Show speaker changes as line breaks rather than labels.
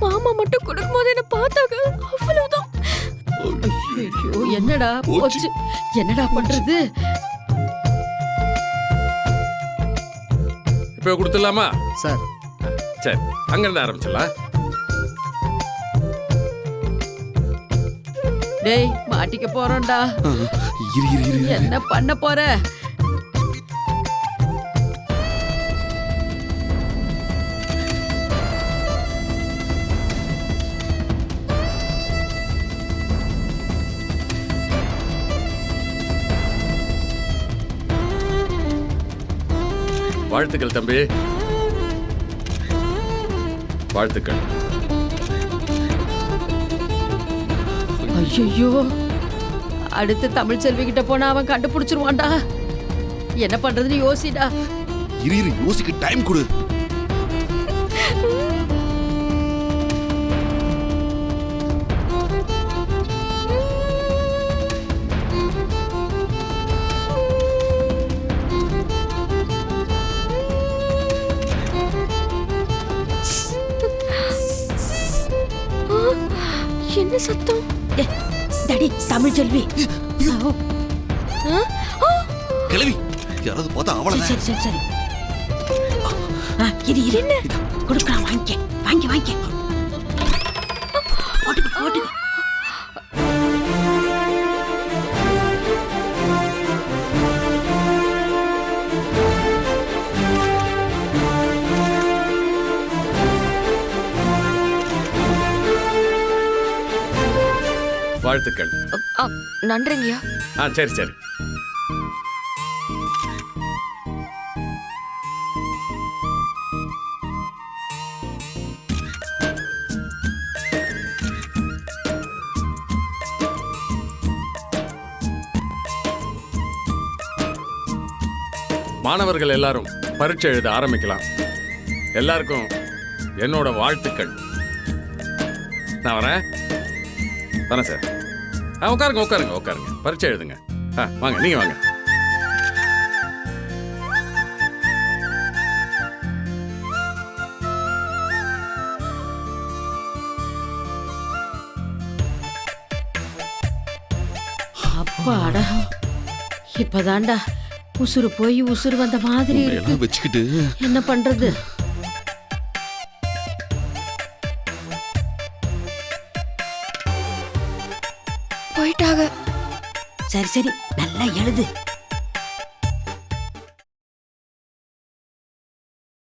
மாமா மட்டும் கொடுக்கும்போது என்ன பார்த்தாங்க, அவ்வளவுதான்.
ஐயோ என்னடா போச்சு, என்னடா பண்றது?
இப்போ கொடுத்துடலாமா
சார்?
சரி, அங்கிருந்து ஆரம்பிச்சிடலாம்.
டேய் மாட்டிக்க போறோம்டா. என்ன பண்ண போற?
வாழ்த்துக்கள் தம்பி, வாழ்த்துக்கள்.
ஐயோ, அடுத்து தமிழ் செல்வி கிட்ட போனா அவன் கண்டுபிடிச்சிருவான்டா. என்ன பண்றதுன்னு யோசிடா.
யோசிக்க டைம் கொடு.
என்ன சத்தம்?
டேடி தமிழ் செல்வி.
கிளவி யாராவது பார்த்தா அவளை.
சரி சரி சரி. இது என்ன கொடுக்கலாம், வாங்கிக்க வாங்கி வாங்கிக்க. ஓட்டு.
வாழ்த்துக்கள்.
நன்றிங்கய்யா.
சரி சரி. மாணவர்கள் எல்லாரும் பரீட்சை எழுத ஆரம்பிக்கலாம். எல்லாருக்கும் என்னோட வாழ்த்துக்கள். நான் வரேன் சார். உட்காருங்க. பரீட்சை எழுதுங்க. வாங்க, நீங்க வாங்க.
அப்பாடா, இப்பதான்டா உசுறு போய் உசுறு வந்த மாதிரி இருக்கு.
வச்சுக்கிட்டு
என்ன பண்றது?
போயிட்டாங்க.
சரி சரி, நல்லா எழுது.